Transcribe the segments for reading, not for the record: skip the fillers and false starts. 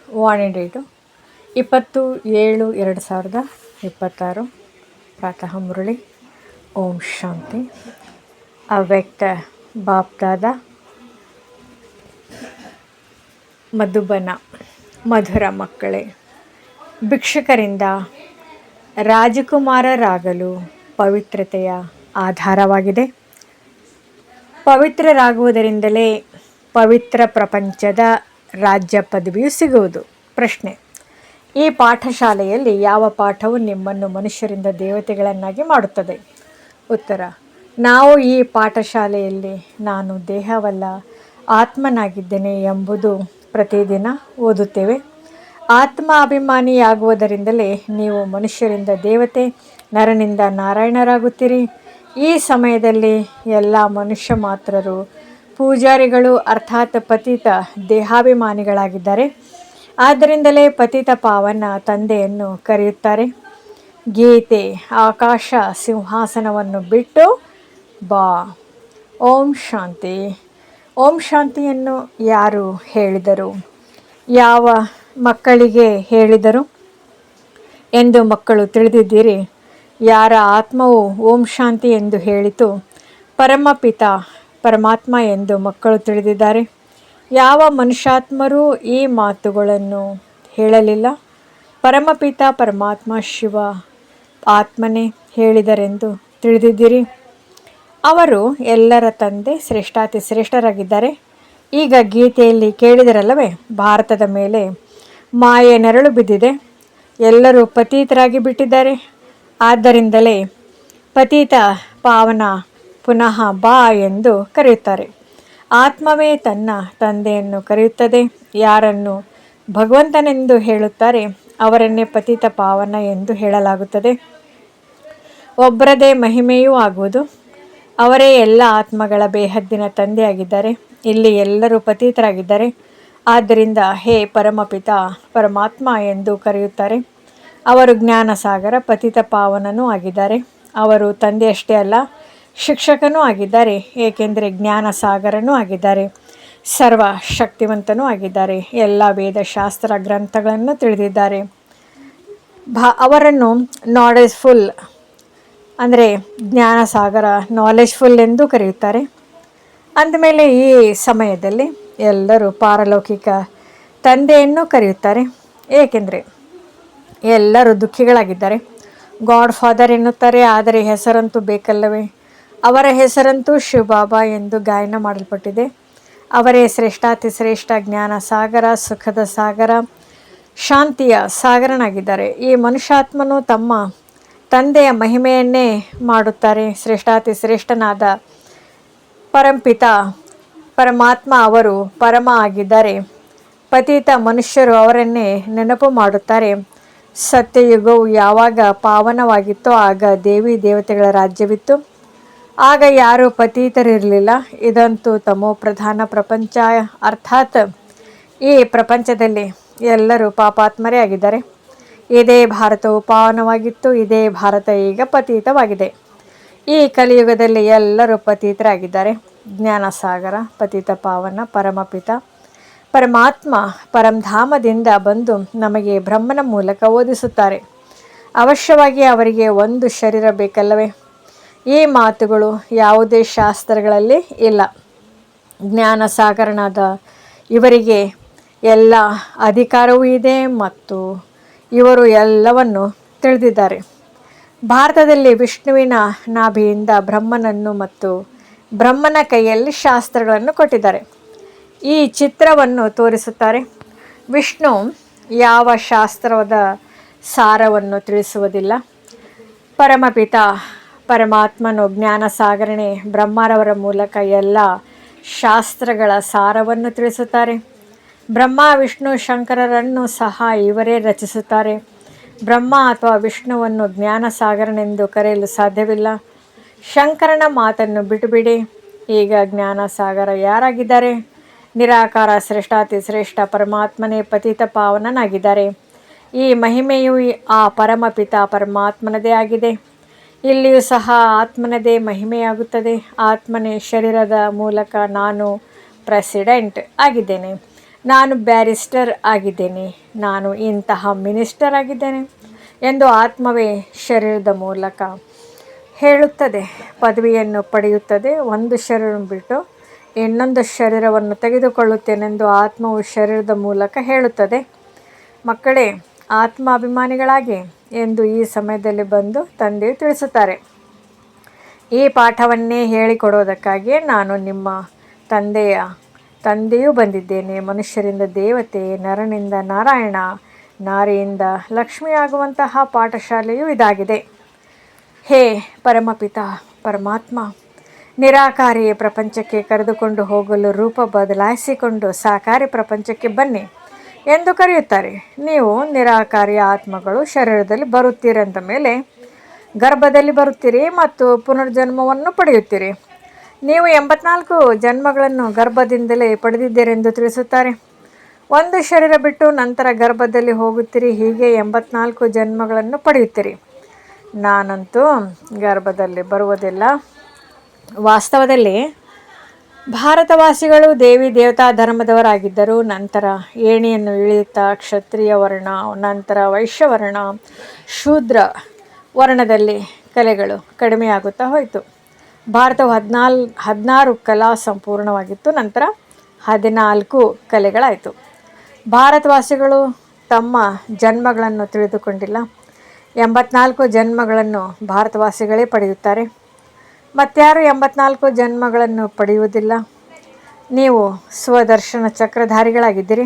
ವಾಣಿ date 20/7/2026. ಪ್ರಾತಃ ಮುರಳಿ. ಓಂ ಶಾಂತಿ. ಅವ್ಯಕ್ತ ಬಾಪ್ದಾದ ಮಧುಬನ. ಮಧುರ ಮಕ್ಕಳೇ, ಭಿಕ್ಷುಕರಿಂದ ರಾಜಕುಮಾರರಾಗಲು ಪವಿತ್ರತೆಯ ಆಧಾರವಾಗಿದೆ. ಪವಿತ್ರರಾಗುವುದರಿಂದಲೇ ಪವಿತ್ರ ಪ್ರಪಂಚದ ರಾಜ್ಯ ಪದವಿಯು ಸಿಗುವುದು. ಪ್ರಶ್ನೆ: ಈ ಪಾಠಶಾಲೆಯಲ್ಲಿ ಯಾವ ಪಾಠವು ನಿಮ್ಮನ್ನು ಮನುಷ್ಯರಿಂದ ದೇವತೆಗಳನ್ನಾಗಿ ಮಾಡುತ್ತದೆ? ಉತ್ತರ: ನಾವು ಈ ಪಾಠಶಾಲೆಯಲ್ಲಿ ನಾನು ದೇಹವಲ್ಲ ಆತ್ಮನಾಗಿದ್ದೇನೆ ಎಂಬುದು ಪ್ರತಿದಿನ ಓದುತ್ತೇವೆ. ಆತ್ಮ ಅಭಿಮಾನಿಯಾಗುವುದರಿಂದಲೇ ನೀವು ಮನುಷ್ಯರಿಂದ ದೇವತೆ, ನರನಿಂದ ನಾರಾಯಣರಾಗುತ್ತೀರಿ. ಈ ಸಮಯದಲ್ಲಿ ಎಲ್ಲ ಮನುಷ್ಯ ಮಾತ್ರರು ಪೂಜಾರಿಗಳು ಅರ್ಥಾತ್ ಪತಿತ ದೇಹಾಭಿಮಾನಿಗಳಾಗಿದ್ದಾರೆ. ಆದ್ದರಿಂದಲೇ ಪತಿತ ಪಾವನ ತಂದೆಯನ್ನು ಕರೆಯುತ್ತಾರೆ. ಗೀತೆ: ಆಕಾಶ ಸಿಂಹಾಸನವನ್ನು ಬಿಟ್ಟು ಬಾ. ಓಂ ಶಾಂತಿ. ಓಂ ಶಾಂತಿಯನ್ನು ಯಾರು ಹೇಳಿದರು? ಯಾವ ಮಕ್ಕಳಿಗೆ ಹೇಳಿದರು ಎಂದು ಮಕ್ಕಳು ತಿಳಿದಿದ್ದೀರಿ? ಯಾರ ಆತ್ಮವು ಓಂ ಶಾಂತಿ ಎಂದು ಹೇಳಿತು? ಪರಮಪಿತ ಪರಮಾತ್ಮ ಎಂದು ಮಕ್ಕಳು ತಿಳಿದಿದ್ದಾರೆ. ಯಾವ ಮನುಷ್ಯಾತ್ಮರೂ ಈ ಮಾತುಗಳನ್ನು ಹೇಳಲಿಲ್ಲ. ಪರಮಪಿತ ಪರಮಾತ್ಮ ಶಿವ ಆತ್ಮನೇ ಹೇಳಿದರೆಂದು ತಿಳಿದಿದ್ದೀರಿ. ಅವರು ಎಲ್ಲರ ತಂದೆ, ಶ್ರೇಷ್ಠಾತಿ ಶ್ರೇಷ್ಠರಾಗಿದ್ದಾರೆ. ಈಗ ಗೀತೆಯಲ್ಲಿ ಕೇಳಿದರಲ್ಲವೇ, ಭಾರತದ ಮೇಲೆ ಮಾಯೆ ನೆರಳು ಬಿದ್ದಿದೆ. ಎಲ್ಲರೂ ಪತೀತರಾಗಿ ಬಿಟ್ಟಿದ್ದಾರೆ. ಆದ್ದರಿಂದಲೇ ಪತೀತ ಪಾವನ ಪುನಃ ಬಾ ಎಂದು ಕರೆಯುತ್ತಾರೆ. ಆತ್ಮವೇ ತನ್ನ ತಂದೆಯನ್ನು ಕರೆಯುತ್ತದೆ. ಯಾರನ್ನು ಭಗವಂತನೆಂದು ಹೇಳುತ್ತಾರೆ ಅವರನ್ನೇ ಪತಿತ ಪಾವನ ಎಂದು ಹೇಳಲಾಗುತ್ತದೆ. ಒಬ್ಬರದೇ ಮಹಿಮೆಯೂ ಆಗುವುದು. ಅವರೇ ಎಲ್ಲ ಆತ್ಮಗಳ ಬೇಹದ್ದಿನ ತಂದೆಯಾಗಿದ್ದಾರೆ. ಇಲ್ಲಿ ಎಲ್ಲರೂ ಪತೀತರಾಗಿದ್ದಾರೆ. ಆದ್ದರಿಂದ ಹೇ ಪರಮಪಿತ ಪರಮಾತ್ಮ ಎಂದು ಕರೆಯುತ್ತಾರೆ. ಅವರು ಜ್ಞಾನಸಾಗರ ಪತಿತ ಪಾವನನೂ ಆಗಿದ್ದಾರೆ. ಅವರು ತಂದೆಯಷ್ಟೇ ಅಲ್ಲ, ಶಿಕ್ಷಕನೂ ಆಗಿದ್ದಾರೆ. ಏಕೆಂದರೆ ಜ್ಞಾನಸಾಗರನೂ ಆಗಿದ್ದಾರೆ, ಸರ್ವ ಶಕ್ತಿವಂತನೂ ಆಗಿದ್ದಾರೆ. ಎಲ್ಲ ವೇದಶಾಸ್ತ್ರ ಗ್ರಂಥಗಳನ್ನು ತಿಳಿದಿದ್ದಾರೆ. ಅವರನ್ನು ನಾಲೆಜ್ಫುಲ್ ಅಂದರೆ ಜ್ಞಾನಸಾಗರ, ನಾಲೆಜ್ಫುಲ್ ಎಂದು ಕರೆಯುತ್ತಾರೆ. ಅಂದಮೇಲೆ ಈ ಸಮಯದಲ್ಲಿ ಎಲ್ಲರೂ ಪಾರಲೌಕಿಕ ತಂದೆಯನ್ನು ಕರೆಯುತ್ತಾರೆ. ಏಕೆಂದರೆ ಎಲ್ಲರೂ ದುಃಖಿಗಳಾಗಿದ್ದಾರೆ. ಗಾಡ್ ಫಾದರ್ ಎನ್ನುತ್ತಾರೆ, ಆದರೆ ಹೆಸರಂತೂ ಬೇಕಲ್ಲವೇ? ಅವರ ಹೆಸರಂತೂ ಶಿವಬಾಬಾ ಎಂದು ಗಾಯನ ಮಾಡಲ್ಪಟ್ಟಿದೆ. ಅವರೇ ಶ್ರೇಷ್ಠಾತಿ ಶ್ರೇಷ್ಠ ಜ್ಞಾನ ಸಾಗರ, ಸುಖದ ಸಾಗರ, ಶಾಂತಿಯ ಸಾಗರನಾಗಿದ್ದಾರೆ. ಈ ಮನುಷ್ಯಾತ್ಮನು ತಮ್ಮ ತಂದೆಯ ಮಹಿಮೆಯನ್ನೇ ಮಾಡುತ್ತಾರೆ. ಶ್ರೇಷ್ಠಾತಿ ಶ್ರೇಷ್ಠನಾದ ಪರಂಪಿತ ಪರಮಾತ್ಮ ಅವರು ಪರಮ ಆಗಿದ್ದಾರೆ. ಪತಿತ ಮನುಷ್ಯರು ಅವರನ್ನೇ ನೆನಪು ಮಾಡುತ್ತಾರೆ. ಸತ್ಯಯುಗವು ಯಾವಾಗ ಪಾವನವಾಗಿತ್ತೋ ಆಗ ದೇವಿ ದೇವತೆಗಳ ರಾಜ್ಯವಿತ್ತು. ಆಗ ಯಾರೂ ಪತೀತರಿರಲಿಲ್ಲ. ಇದಂತೂ ತಮೋ ಪ್ರಧಾನ ಪ್ರಪಂಚ. ಅರ್ಥಾತ್ ಈ ಪ್ರಪಂಚದಲ್ಲಿ ಎಲ್ಲರೂ ಪಾಪಾತ್ಮರೇ ಆಗಿದ್ದಾರೆ. ಇದೇ ಭಾರತವು ಪಾವನವಾಗಿತ್ತು. ಇದೇ ಭಾರತ ಈಗ ಪತೀತವಾಗಿದೆ. ಈ ಕಲಿಯುಗದಲ್ಲಿ ಎಲ್ಲರೂ ಪತೀತರಾಗಿದ್ದಾರೆ. ಜ್ಞಾನಸಾಗರ ಪತಿತ ಪಾವನ ಪರಮಪಿತ ಪರಮಾತ್ಮ ಪರಂಧಾಮದಿಂದ ಬಂದು ನಮಗೆ ಬ್ರಹ್ಮನ ಮೂಲಕ ಓದಿಸುತ್ತಾರೆ. ಅವಶ್ಯವಾಗಿ ಅವರಿಗೆ ಒಂದು ಶರೀರ ಬೇಕಲ್ಲವೇ? ಈ ಮಾತುಗಳು ಯಾವುದೇ ಶಾಸ್ತ್ರಗಳಲ್ಲಿ ಇಲ್ಲ. ಜ್ಞಾನಸಾಗರನಾದ ಇವರಿಗೆ ಎಲ್ಲ ಅಧಿಕಾರವೂ ಇದೆ ಮತ್ತು ಇವರು ಎಲ್ಲವನ್ನು ತಿಳಿದಿದ್ದಾರೆ. ಭಾರತದಲ್ಲಿ ವಿಷ್ಣುವಿನ ನಾಭಿಯಿಂದ ಬ್ರಹ್ಮನನ್ನು ಮತ್ತು ಬ್ರಹ್ಮನ ಕೈಯಲ್ಲಿ ಶಾಸ್ತ್ರಗಳನ್ನು ಕೊಟ್ಟಿದ್ದಾರೆ. ಈ ಚಿತ್ರವನ್ನು ತೋರಿಸುತ್ತಾರೆ. ವಿಷ್ಣು ಯಾವ ಶಾಸ್ತ್ರದ ಸಾರವನ್ನು ತಿಳಿಸುವುದಿಲ್ಲ. ಪರಮಪಿತ ಪರಮಾತ್ಮನು ಜ್ಞಾನಸಾಗರನೇ ಬ್ರಹ್ಮರವರ ಮೂಲಕ ಎಲ್ಲ ಶಾಸ್ತ್ರಗಳ ಸಾರವನ್ನು ತಿಳಿಸುತ್ತಾರೆ. ಬ್ರಹ್ಮ ವಿಷ್ಣು ಶಂಕರರನ್ನು ಸಹ ಇವರೇ ರಚಿಸುತ್ತಾರೆ. ಬ್ರಹ್ಮ ಅಥವಾ ವಿಷ್ಣುವನ್ನು ಜ್ಞಾನಸಾಗರನೆಂದು ಕರೆಯಲು ಸಾಧ್ಯವಿಲ್ಲ. ಶಂಕರನ ಮಾತನ್ನು ಬಿಟ್ಟುಬಿಡಿ. ಈಗ ಜ್ಞಾನಸಾಗರ ಯಾರಾಗಿದ್ದಾರೆ? ನಿರಾಕಾರ ಶ್ರೇಷ್ಠಾತಿ ಶ್ರೇಷ್ಠ ಪರಮಾತ್ಮನೇ ಪತಿತ ಪಾವನನಾಗಿದ್ದಾರೆ. ಈ ಮಹಿಮೆಯು ಆ ಪರಮಪಿತ ಪರಮಾತ್ಮನದೇ ಆಗಿದೆ. ಇಲ್ಲಿಯೂ ಸಹ ಆತ್ಮನದೇ ಮಹಿಮೆಯಾಗುತ್ತದೆ. ಆತ್ಮನೇ ಶರೀರದ ಮೂಲಕ ನಾನು ಪ್ರೆಸಿಡೆಂಟ್ ಆಗಿದ್ದೇನೆ. ನಾನು ಬ್ಯಾರಿಸ್ಟರ್ ಆಗಿದ್ದೇನೆ, ನಾನು ಇಂತಹ ಮಿನಿಸ್ಟರ್ ಆಗಿದ್ದೇನೆ ಎಂದು ಆತ್ಮವೇ ಶರೀರದ ಮೂಲಕ ಹೇಳುತ್ತದೆ. ಪದವಿಯನ್ನು ಪಡೆಯುತ್ತದೆ. ಒಂದು ಶರೀರ ಬಿಟ್ಟು ಇನ್ನೊಂದು ಶರೀರವನ್ನು ತೆಗೆದುಕೊಳ್ಳುತ್ತೇನೆಂದು ಆತ್ಮವು ಶರೀರದ ಮೂಲಕ ಹೇಳುತ್ತದೆ. ಮಕ್ಕಳೇ, ಆತ್ಮ ಅಭಿಮಾನಿಗಳಾಗಿ ಎಂದು ಈ ಸಮಯದಲ್ಲಿ ಬಂದು ತಂದೆಯು ತಿಳಿಸುತ್ತಾರೆ. ಈ ಪಾಠವನ್ನೇ ಹೇಳಿಕೊಡುವುದಕ್ಕಾಗಿಯೇ ನಾನು ನಿಮ್ಮ ತಂದೆಯೂ ಬಂದಿದ್ದೇನೆ. ಮನುಷ್ಯರಿಂದ ದೇವತೆ, ನರನಿಂದ ನಾರಾಯಣ, ನಾರಿಯಿಂದ ಲಕ್ಷ್ಮಿಯಾಗುವಂತಹ ಪಾಠಶಾಲೆಯೂ ಇದಾಗಿದೆ. ಹೇ ಪರಮಪಿತ ಪರಮಾತ್ಮ, ನಿರಾಕಾರಿ ಪ್ರಪಂಚಕ್ಕೆ ಕರೆದುಕೊಂಡು ಹೋಗಲು ರೂಪ ಬದಲಾಯಿಸಿಕೊಂಡು ಸಾಕಾರಿ ಪ್ರಪಂಚಕ್ಕೆ ಬನ್ನಿ ಎಂದು ಕರೆಯುತ್ತಾರೆ. ನೀವು ನಿರಾಕಾರಿ ಆತ್ಮಗಳು ಶರೀರದಲ್ಲಿ ಬರುತ್ತೀರಂದ ಮೇಲೆ ಗರ್ಭದಲ್ಲಿ ಬರುತ್ತೀರಿ ಮತ್ತು ಪುನರ್ಜನ್ಮವನ್ನು ಪಡೆಯುತ್ತೀರಿ. ನೀವು 84 ಜನ್ಮಗಳನ್ನು ಗರ್ಭದಿಂದಲೇ ಪಡೆದಿದ್ದೀರೆಂದು ತಿಳಿಸುತ್ತಾರೆ. ಒಂದು ಶರೀರ ಬಿಟ್ಟು ನಂತರ ಗರ್ಭದಲ್ಲಿ ಹೋಗುತ್ತೀರಿ. ಹೀಗೆ 84 ಜನ್ಮಗಳನ್ನು ಪಡೆಯುತ್ತೀರಿ. ನಾನಂತೂ ಗರ್ಭದಲ್ಲಿ ಬರುವುದಿಲ್ಲ. ವಾಸ್ತವದಲ್ಲಿ ಭಾರತವಾಸಿಗಳು ದೇವಿ ದೇವತಾ ಧರ್ಮದವರಾಗಿದ್ದರು. ನಂತರ ಏಣಿಯನ್ನು ಇಳಿಯುತ್ತಾ ಕ್ಷತ್ರಿಯ ವರ್ಣ, ನಂತರ ವೈಶ್ಯವರ್ಣ, ಶೂದ್ರ ವರ್ಣದಲ್ಲಿ ಕಲೆಗಳು ಕಡಿಮೆಯಾಗುತ್ತಾ ಹೋಯಿತು. ಭಾರತವು 16 ಕಲಾ ಸಂಪೂರ್ಣವಾಗಿತ್ತು. ನಂತರ 14 ಕಲೆಗಳಾಯಿತು. ಭಾರತವಾಸಿಗಳು ತಮ್ಮ ಜನ್ಮಗಳನ್ನು ತಿಳಿದುಕೊಂಡಿಲ್ಲ. 84 ಜನ್ಮಗಳನ್ನು ಭಾರತವಾಸಿಗಳೇ ಪಡೆಯುತ್ತಾರೆ. ಮತ್ಯಾರು 84 ಜನ್ಮಗಳನ್ನು ಪಡೆಯುವುದಿಲ್ಲ. ನೀವು ಸ್ವದರ್ಶನ ಚಕ್ರಧಾರಿಗಳಾಗಿದ್ದೀರಿ.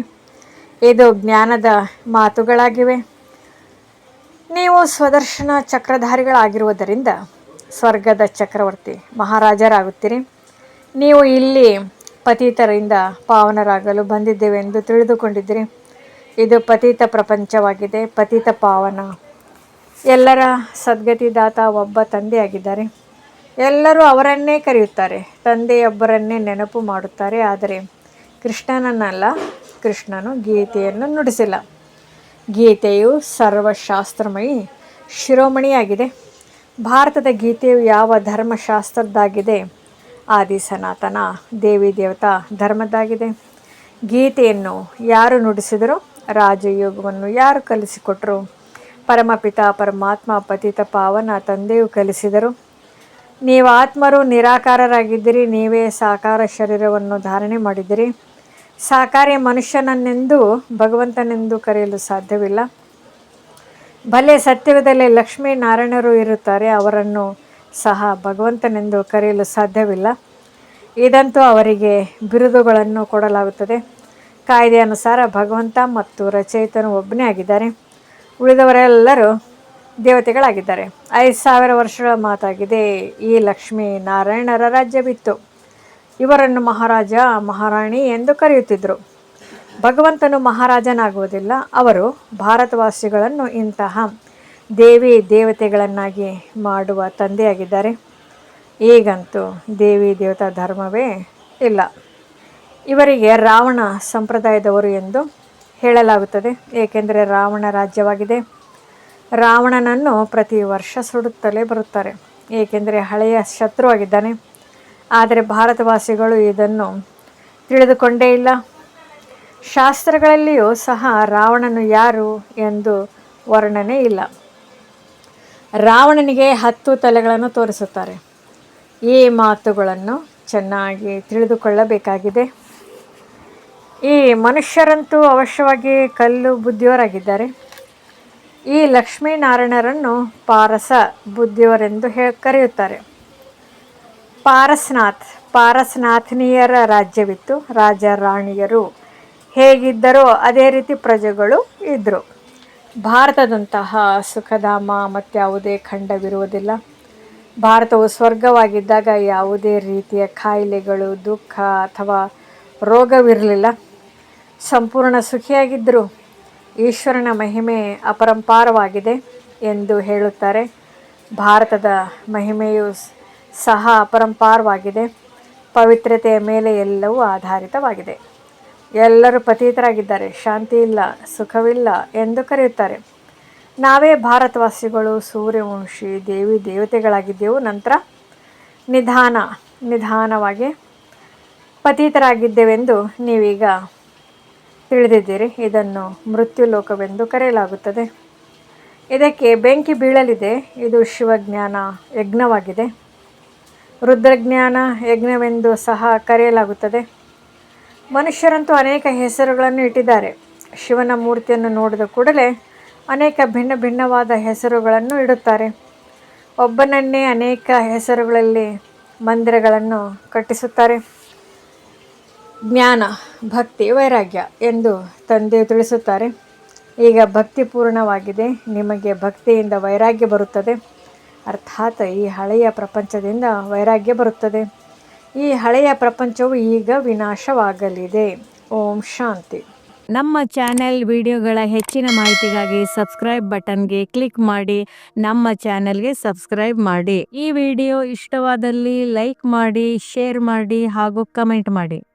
ಇದು ಜ್ಞಾನದ ಮಾತುಗಳಾಗಿವೆ. ನೀವು ಸ್ವದರ್ಶನ ಚಕ್ರಧಾರಿಗಳಾಗಿರುವುದರಿಂದ ಸ್ವರ್ಗದ ಚಕ್ರವರ್ತಿ ಮಹಾರಾಜರಾಗುತ್ತೀರಿ. ನೀವು ಇಲ್ಲಿ ಪತಿತರಿಂದ ಪಾವನರಾಗಲು ಬಂದಿದ್ದೇವೆಂದು ತಿಳಿದುಕೊಂಡಿದ್ದೀರಿ. ಇದು ಪತಿತ ಪ್ರಪಂಚವಾಗಿದೆ. ಪತಿತ ಪಾವನ ಎಲ್ಲರ ಸದ್ಗತಿದಾತ ಒಬ್ಬ ತಂದೆಯಾಗಿದ್ದಾರೆ. ಎಲ್ಲರೂ ಅವರನ್ನೇ ಕರೆಯುತ್ತಾರೆ. ತಂದೆಯೊಬ್ಬರನ್ನೇ ನೆನಪು ಮಾಡುತ್ತಾರೆ. ಆದರೆ ಕೃಷ್ಣನನ್ನಲ್ಲ. ಕೃಷ್ಣನು ಗೀತೆಯನ್ನು ನುಡಿಸಿಲ್ಲ. ಗೀತೆಯು ಸರ್ವಶಾಸ್ತ್ರಮಯಿ ಶಿರೋಮಣಿಯಾಗಿದೆ. ಭಾರತದ ಗೀತೆಯು ಯಾವ ಧರ್ಮಶಾಸ್ತ್ರದ್ದಾಗಿದೆ? ಆದಿ ಸನಾತನ ದೇವಿ ದೇವತಾ ಧರ್ಮದ್ದಾಗಿದೆ. ಗೀತೆಯನ್ನು ಯಾರು ನುಡಿಸಿದರು? ರಾಜಯೋಗವನ್ನು ಯಾರು ಕಲಿಸಿಕೊಟ್ಟರು? ಪರಮಪಿತ ಪರಮಾತ್ಮ ಪತಿತ ಪಾವನ ತಂದೆಯು ಕಲಿಸಿದರು. ನೀವು ಆತ್ಮರು ನಿರಾಕಾರರಾಗಿದ್ದೀರಿ. ನೀವೇ ಸಾಕಾರ ಶರೀರವನ್ನು ಧಾರಣೆ ಮಾಡಿದ್ದೀರಿ. ಸಾಕಾರಿ ಮನುಷ್ಯನನ್ನೆಂದೂ ಭಗವಂತನೆಂದು ಕರೆಯಲು ಸಾಧ್ಯವಿಲ್ಲ. ಭಲೆ ಸತ್ಯದಲ್ಲಿ ಲಕ್ಷ್ಮೀ ನಾರಾಯಣರು ಇರುತ್ತಾರೆ. ಅವರನ್ನು ಸಹ ಭಗವಂತನೆಂದು ಕರೆಯಲು ಸಾಧ್ಯವಿಲ್ಲ. ಇದಂತೂ ಅವರಿಗೆ ಬಿರುದುಗಳನ್ನು ಕೊಡಲಾಗುತ್ತದೆ. ಕಾಯ್ದೆ ಅನುಸಾರ ಭಗವಂತ ಮತ್ತು ರಚಯಿತನು ಒಬ್ಬನೇ ಆಗಿದ್ದಾರೆ. ಉಳಿದವರೆಲ್ಲರೂ ದೇವತೆಗಳಾಗಿದ್ದಾರೆ. 5000 ವರ್ಷಗಳ ಮಾತಾಗಿದೆ. ಈ ಲಕ್ಷ್ಮೀ ನಾರಾಯಣರ ರಾಜ್ಯವಿತ್ತು. ಇವರನ್ನು ಮಹಾರಾಜ ಮಹಾರಾಣಿ ಎಂದು ಕರೆಯುತ್ತಿದ್ದರು. ಭಗವಂತನು ಮಹಾರಾಜನಾಗುವುದಿಲ್ಲ. ಅವರು ಭಾರತವಾಸಿಗಳನ್ನು ಇಂತಹ ದೇವಿ ದೇವತೆಗಳನ್ನಾಗಿ ಮಾಡುವ ತಂದೆಯಾಗಿದ್ದಾರೆ. ಈಗಂತೂ ದೇವಿ ದೇವತಾ ಧರ್ಮವೇ ಇಲ್ಲ. ಇವರಿಗೆ ರಾವಣ ಸಂಪ್ರದಾಯದವರು ಎಂದು ಹೇಳಲಾಗುತ್ತದೆ. ಏಕೆಂದರೆ ರಾವಣ ರಾಜ್ಯವಾಗಿದೆ. ರಾವಣನನ್ನು ಪ್ರತಿ ವರ್ಷ ಸುಡುತ್ತಲೇ ಬರುತ್ತಾರೆ. ಏಕೆಂದರೆ ಹಳೆಯ ಶತ್ರುವಾಗಿದ್ದಾನೆ. ಆದರೆ ಭಾರತವಾಸಿಗಳು ಇದನ್ನು ತಿಳಿದುಕೊಂಡೇ ಇಲ್ಲ. ಶಾಸ್ತ್ರಗಳಲ್ಲಿಯೂ ಸಹ ರಾವಣನು ಯಾರು ಎಂದು ವರ್ಣನೆ ಇಲ್ಲ. ರಾವಣನಿಗೆ 10 ತಲೆಗಳನ್ನು ತೋರಿಸುತ್ತಾರೆ. ಈ ಮಾತುಗಳನ್ನು ಚೆನ್ನಾಗಿ ತಿಳಿದುಕೊಳ್ಳಬೇಕಾಗಿದೆ. ಈ ಮನುಷ್ಯರಂತೂ ಅವಶ್ಯವಾಗಿ ಕಲ್ಲು ಬುದ್ಧಿಯವರಾಗಿದ್ದಾರೆ. ಈ ಲಕ್ಷ್ಮೀನಾರಾಯಣರನ್ನು ಪಾರಸ ಬುದ್ಧಿಯವರೆಂದು ಕರೆಯುತ್ತಾರೆ. ಪಾರಸ್ನಾಥನೀಯರ ರಾಜ್ಯವಿತ್ತು. ರಾಜ ರಾಣಿಯರು ಹೇಗಿದ್ದರೋ ಅದೇ ರೀತಿ ಪ್ರಜೆಗಳು ಇದ್ದರು. ಭಾರತದಂತಹ ಸುಖಧಾಮ ಮತ್ಯಾವುದೇ ಖಂಡವಿರುವುದಿಲ್ಲ. ಭಾರತವು ಸ್ವರ್ಗವಾಗಿದ್ದಾಗ ಯಾವುದೇ ರೀತಿಯ ಕಾಯಿಲೆಗಳು, ದುಃಖ ಅಥವಾ ರೋಗವಿರಲಿಲ್ಲ. ಸಂಪೂರ್ಣ ಸುಖಿಯಾಗಿದ್ದರು. ಈಶ್ವರನ ಮಹಿಮೆ ಅಪರಂಪಾರವಾಗಿದೆ ಎಂದು ಹೇಳುತ್ತಾರೆ. ಭಾರತದ ಮಹಿಮೆಯು ಸಹ ಅಪರಂಪಾರವಾಗಿದೆ. ಪವಿತ್ರತೆಯ ಮೇಲೆ ಎಲ್ಲವೂ ಆಧಾರಿತವಾಗಿದೆ. ಎಲ್ಲರೂ ಪತಿತರಾಗಿದ್ದಾರೆ. ಶಾಂತಿ ಇಲ್ಲ, ಸುಖವಿಲ್ಲ ಎಂದು ಕರೆಯುತ್ತಾರೆ. ನಾವೇ ಭಾರತವಾಸಿಗಳು ಸೂರ್ಯವಂಶಿ ದೇವಿ ದೇವತೆಗಳಾಗಿದ್ದೆವು. ನಂತರ ನಿಧಾನವಾಗಿ ಪತಿತರಾಗಿದ್ದೇವೆಂದು ನೀವೀಗ ತಿಳಿದಿದ್ದೀರಿ. ಇದನ್ನು ಮೃತ್ಯು ಲೋಕವೆಂದು ಕರೆಯಲಾಗುತ್ತದೆ. ಇದಕ್ಕೆ ಬೆಂಕಿ ಬೀಳಲಿದೆ. ಇದು ಶಿವಜ್ಞಾನ ಯಜ್ಞವಾಗಿದೆ. ರುದ್ರಜ್ಞಾನ ಯಜ್ಞವೆಂದು ಸಹ ಕರೆಯಲಾಗುತ್ತದೆ. ಮನುಷ್ಯರಂತೂ ಅನೇಕ ಹೆಸರುಗಳನ್ನು ಇಟ್ಟಿದ್ದಾರೆ. ಶಿವನ ಮೂರ್ತಿಯನ್ನು ನೋಡಿದ ಕೂಡಲೇ ಅನೇಕ ಭಿನ್ನ ಭಿನ್ನವಾದ ಹೆಸರುಗಳನ್ನು ಇಡುತ್ತಾರೆ. ಒಬ್ಬನನ್ನೇ ಅನೇಕ ಹೆಸರುಗಳಲ್ಲಿ ಮಂದಿರಗಳನ್ನು ಕಟ್ಟಿಸುತ್ತಾರೆ. ಜ್ಞಾನ, ಭಕ್ತಿ, ವೈರಾಗ್ಯ ಎಂದು ತಂದೆಯು ತಿಳಿಸುತ್ತಾರೆ. ಈಗ ಭಕ್ತಿ ಪೂರ್ಣವಾಗಿದೆ. ನಿಮಗೆ ಭಕ್ತಿಯಿಂದ ವೈರಾಗ್ಯ ಬರುತ್ತದೆ. ಅರ್ಥಾತ್ ಈ ಹಳೆಯ ಪ್ರಪಂಚದಿಂದ ವೈರಾಗ್ಯ ಬರುತ್ತದೆ. ಈ ಹಳೆಯ ಪ್ರಪಂಚವು ಈಗ ವಿನಾಶವಾಗಲಿದೆ. ಓಂ ಶಾಂತಿ. ನಮ್ಮ ಚಾನೆಲ್ ವಿಡಿಯೋಗಳ ಹೆಚ್ಚಿನ ಮಾಹಿತಿಗಾಗಿ ಸಬ್ಸ್ಕ್ರೈಬ್ ಬಟನ್ಗೆ ಕ್ಲಿಕ್ ಮಾಡಿ ನಮ್ಮ ಚಾನೆಲ್ಗೆ ಸಬ್ಸ್ಕ್ರೈಬ್ ಮಾಡಿ. ಈ ವಿಡಿಯೋ ಇಷ್ಟವಾದಲ್ಲಿ ಲೈಕ್ ಮಾಡಿ, ಶೇರ್ ಮಾಡಿ ಹಾಗೂ ಕಮೆಂಟ್ ಮಾಡಿ.